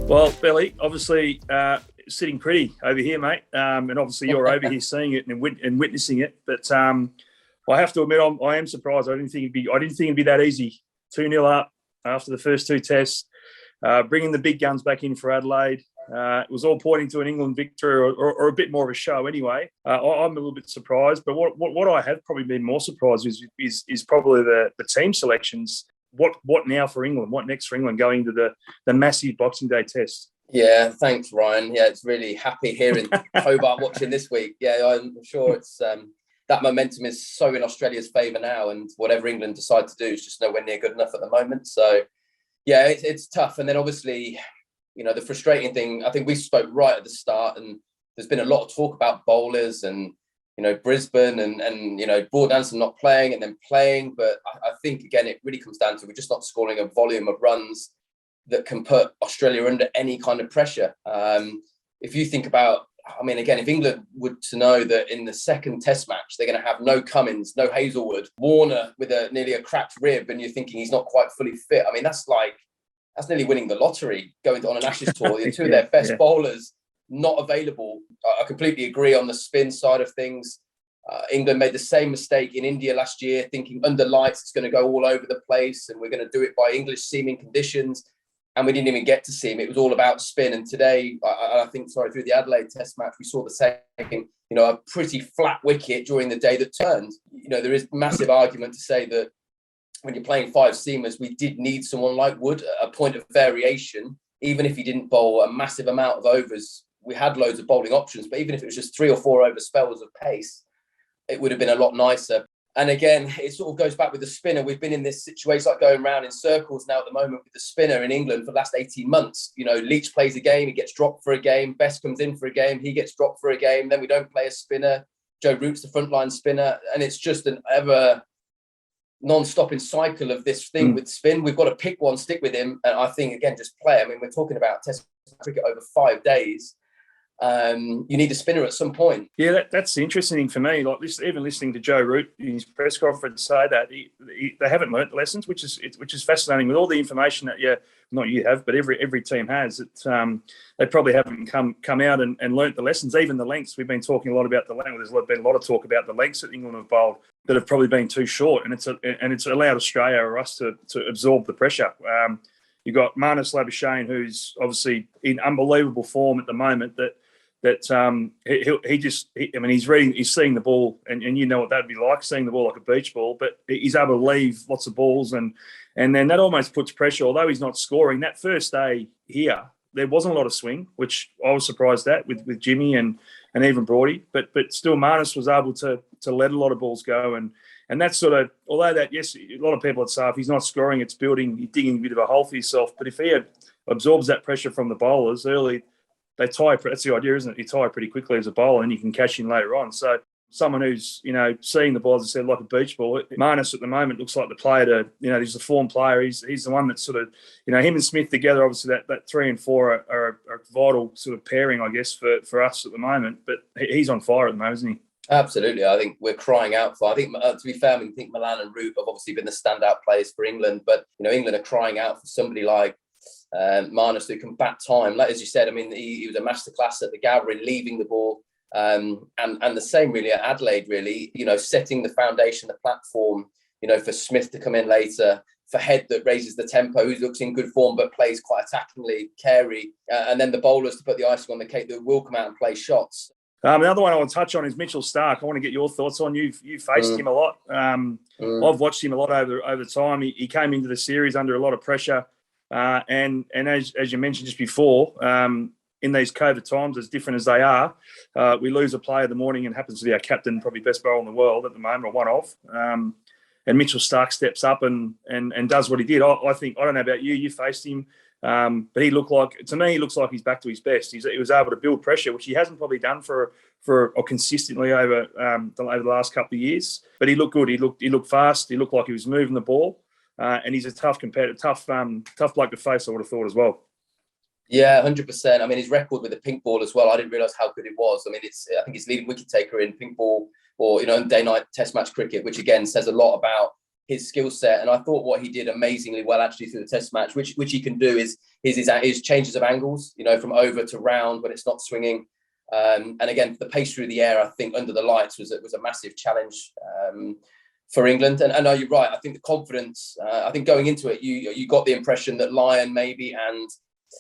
Well, Billy, obviously sitting pretty over here, mate, and obviously you're over here seeing it and witnessing it. But I have to admit, I am surprised. I didn't think it'd be that easy. 2-0 up after the first two tests, bringing the big guns back in for Adelaide. It was all pointing to an England victory or a bit more of a show anyway. I'm a little bit surprised, but what I have probably been more surprised is probably the team selections. What now for England? What next for England going into the massive Boxing Day test? Yeah, thanks, Ryan. Yeah, it's really happy here in Hobart watching this week. Yeah, I'm sure it's that momentum is so in Australia's favour now, and whatever England decide to do is just nowhere near good enough at the moment. So, yeah, it's tough. And then obviously, the frustrating thing, I think we spoke right at the start, and there's been a lot of talk about bowlers and, Brisbane and Broaddanson not playing and then playing. But I think, again, it really comes down to we're just not scoring a volume of runs that can put Australia under any kind of pressure. If you think about, if England were to know that in the second test match, they're going to have no Cummins, no Hazelwood, Warner with nearly a cracked rib, and you're thinking he's not quite fully fit. That's nearly winning the lottery, going on an Ashes tour. Two of their best bowlers not available. I completely agree on the spin side of things. England made the same mistake in India last year, thinking under lights it's going to go all over the place and we're going to do it by English seaming conditions. And we didn't even get to see him. It was all about spin. And today, through the Adelaide Test match, we saw the same, a pretty flat wicket during the day that turned. There is massive argument to say that when you're playing five seamers, we did need someone like Wood, a point of variation. Even if he didn't bowl a massive amount of overs, we had loads of bowling options. But even if it was just 3 or 4 over spells of pace, it would have been a lot nicer. And again, it sort of goes back with the spinner. We've been in this situation like going around in circles now at the moment with the spinner in England for the last 18 months. Leach plays a game, he gets dropped for a game. Best comes in for a game, he gets dropped for a game. Then we don't play a spinner. Joe Root's the frontline spinner. And it's just an ever non-stopping cycle of this thing with spin. We've got to pick one, stick with him. And I think, again, just play. We're talking about Test cricket over 5 days. You need a spinner at some point. Yeah, that's the interesting thing for me. Like even listening to Joe Root in his press conference say that they haven't learnt lessons, which is fascinating. With all the information that not you have, but every team has, they probably haven't come out and learnt the lessons. Even the lengths, we've been talking a lot about the length. There's been a lot of talk about the lengths that England have bowled that have probably been too short, and it's allowed Australia or us to absorb the pressure. You've got Marnus Labuschagne, who's obviously in unbelievable form at the moment. He's seeing the ball, and you know what that'd be like, seeing the ball like a beach ball, but he's able to leave lots of balls, and then that almost puts pressure. Although he's not scoring, that first day here, there wasn't a lot of swing, which I was surprised at with Jimmy and even Brody, but still Marnus was able to let a lot of balls go, and that's sort of, although that, yes, a lot of people would say if he's not scoring, it's building, you're digging a bit of a hole for yourself, but if he absorbs that pressure from the bowlers early, they tie. That's the idea, isn't it? You tie pretty quickly as a bowler, and you can cash in later on. So someone who's seeing the ball, as I said, like a beach ball. Marnus at the moment looks like the player to he's the form player. He's the one that's sort of him and Smith together. Obviously, that 3 and 4 are a vital sort of pairing, I guess, for us at the moment. But he's on fire at the moment, isn't he? Absolutely. I think we're crying out for. I think to be fair, I think Milan and Root have obviously been the standout players for England, but England are crying out for somebody like Marnus who can bat time. Like as you said, he was a masterclass at the gathering, leaving the ball, and the same really at Adelaide. Really, setting the foundation, the platform. For Smith to come in later, for Head that raises the tempo, who looks in good form but plays quite attackingly. Carey, and then the bowlers to put the icing on the cake that will come out and play shots. Another one I want to touch on is Mitchell Starc. I want to get your thoughts on. You faced him a lot. I've watched him a lot over time. He came into the series under a lot of pressure. And as you mentioned just before, in these COVID times, as different as they are, we lose a player in the morning and happens to be our captain, probably best bowler in the world at the moment, or one of. And Mitchell Starc steps up and does what he did. I think, I don't know about you, you faced him, but he looks like he's back to his best. He was able to build pressure, which he hasn't probably done for consistently over the last couple of years. But he looked good. He looked fast. He looked like he was moving the ball. And he's a tough competitor, tough bloke to face, I would have thought as well. Yeah, 100%. His record with the pink ball as well, I didn't realise how good it was. I think he's leading wicket taker in pink ball or day-night test match cricket, which again says a lot about his skill set. And I thought what he did amazingly well actually through the Test match, which he can do, is his changes of angles, from over to round when it's not swinging. And again, the pace through the air, I think under the lights was a massive challenge for England. And I know you're right. I think the confidence, I think going into it, you got the impression that Lyon maybe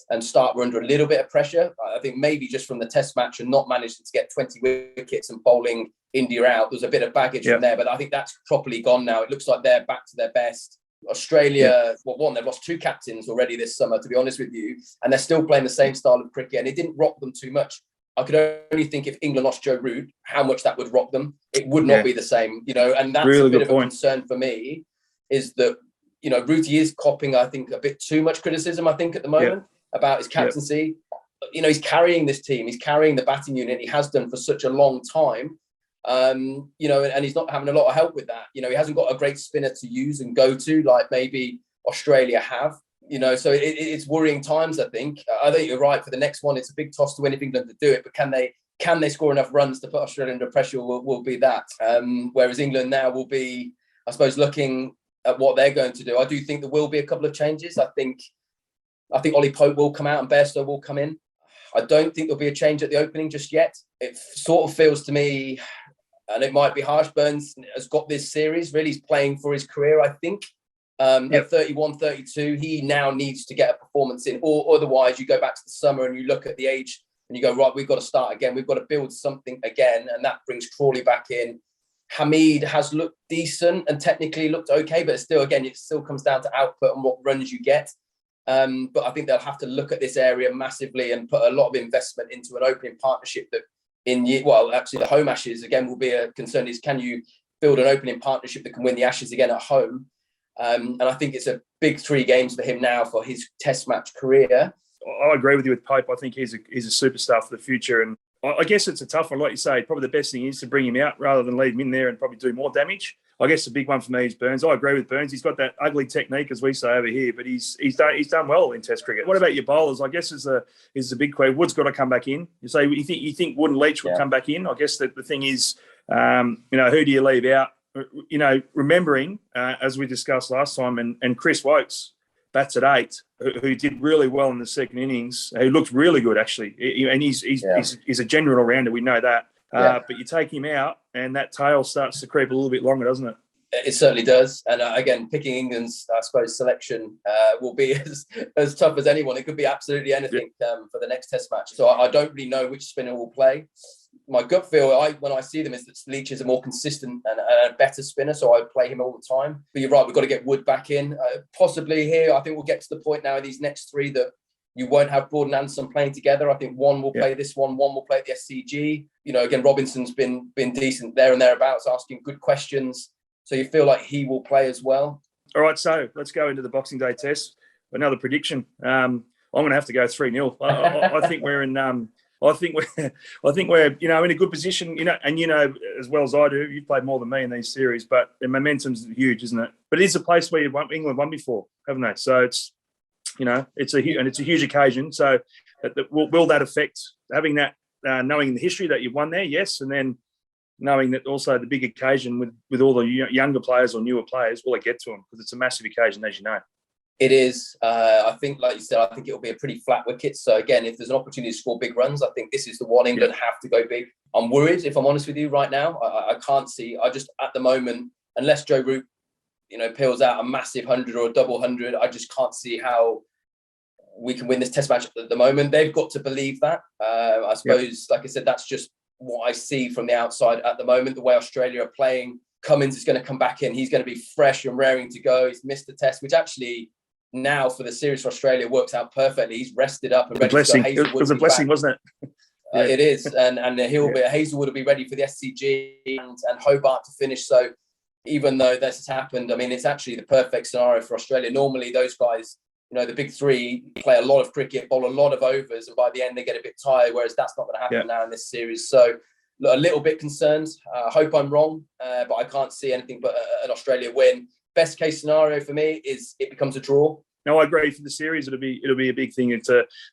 and Stark were under a little bit of pressure. I think maybe just from the Test match and not managing to get 20 wickets and bowling India out, there's a bit of baggage from there. But I think that's properly gone now. It looks like they're back to their best. Australia, they've lost 2 captains already this summer, to be honest with you, and they're still playing the same style of cricket, and it didn't rock them too much. I could only think if England lost Joe Root, how much that would rock them. It would not be the same, and that's really a bit of a concern for me, is that, Rooty is copping, I think, a bit too much criticism, I think, at the moment about his captaincy. He's carrying this team. He's carrying the batting unit. He has done for such a long time. And he's not having a lot of help with that. He hasn't got a great spinner to use and go to like maybe Australia have. So it's worrying times, I think. I think you're right. For the next one, it's a big toss to win if England to do it. But can they score enough runs to put Australia under pressure will be that. Whereas England now will be, I suppose, looking at what they're going to do. I do think there will be a couple of changes. I think Ollie Pope will come out and Bairstow will come in. I don't think there'll be a change at the opening just yet. It sort of feels to me, and it might be harsh, Burns has got this series. Really, he's playing for his career, I think. At 31, 32, he now needs to get a performance in, or otherwise you go back to the summer and you look at the age and you go, right, we've got to start again. We've got to build something again. And that brings Crawley back in. Hamid has looked decent and technically looked okay, but still, again, it still comes down to output and what runs you get. But I think they'll have to look at this area massively and put a lot of investment into an opening partnership that actually the home Ashes, again, will be a concern, is can you build an opening partnership that can win the Ashes again at home? And I think it's a big 3 games for him now for his Test match career. I agree with you with Pope. I think he's a superstar for the future. And I guess it's a tough one. Like you say, probably the best thing is to bring him out rather than leave him in there and probably do more damage. I guess the big one for me is Burns. I agree with Burns. He's got that ugly technique, as we say over here, but he's done well in Test cricket. What about your bowlers? I guess is the big question. Wood's got to come back in. You say you think Wood and Leach would come back in. I guess that the thing is, who do you leave out? Remembering, as we discussed last time, and Chris Wokes bats at 8, who did really well in the second innings. He looked really good, actually. And he's a genuine all-rounder. We know that. But you take him out and that tail starts to creep a little bit longer, doesn't it? It certainly does. And again, picking England's, I suppose, selection will be as tough as anyone. It could be absolutely anything for the next Test match. So I don't really know which spinner will play. My gut feel, when I see them, is that Leach is a more consistent and a better spinner, so I play him all the time. But you're right, we've got to get Wood back in. Possibly here, I think we'll get to the point now in these next 3 that you won't have Broad and Anderson playing together. I think one will play this one will play at the SCG. Again, Robinson's been decent there and thereabouts, asking good questions. So you feel like he will play as well. All right, so let's go into the Boxing Day Test. Another prediction. I'm going to have to go 3-0. I think we're in. I think we're in a good position. And as well as I do, you've played more than me in these series, but the momentum's huge, isn't it? But it is a place where England won before, haven't they? So it's it's a huge occasion. So will that affect having that knowing the history that you've won there? Yes, and then knowing that also the big occasion with all the younger players or newer players, will it get to them? Because it's a massive occasion, as you know. It is. I think, like you said, I think it'll be a pretty flat wicket. So again, if there's an opportunity to score big runs, I think this is the one England have to go big. I'm worried, if I'm honest with you, right now. I can't see. I just, at the moment, unless Joe Root, peels out a massive 100 or a double 100, I just can't see how we can win this Test match at the moment. They've got to believe that. I suppose, like I said, that's just what I see from the outside at the moment. The way Australia are playing, Cummins is going to come back in. He's going to be fresh and raring to go. He's missed the Test, which actually now for the series for Australia works out perfectly. He's rested up and ready to go. It was a blessing, wasn't it? It is, and Hazelwood will be ready for the SCG and Hobart to finish. So even though this has happened, I mean, it's actually the perfect scenario for Australia. Normally, those guys, the big 3 play a lot of cricket, bowl a lot of overs, and by the end they get a bit tired. Whereas that's not going to happen now in this series. So a little bit concerned. I hope I'm wrong, but I can't see anything but an Australia win. Best case scenario for me is it becomes a draw. No, I agree. For the series, it'll be a big thing,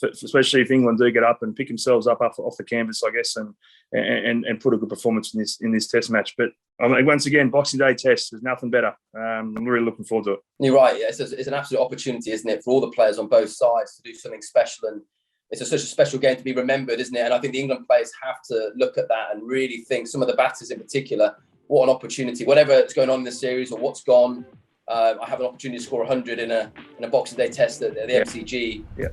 especially if England do get up and pick themselves up off the canvas, I guess, and put a good performance in this Test match. But once again, Boxing Day Test, there's nothing better. I'm really looking forward to it. You're right. Yeah, it's an absolute opportunity, isn't it, for all the players on both sides to do something special, and it's such a special game to be remembered, isn't it? And I think the England players have to look at that and really think, some of the batters in particular, what an opportunity. Whatever is going on in the series or what's gone, I have an opportunity to score 100 in a Boxing Day Test at the MCG. Yeah.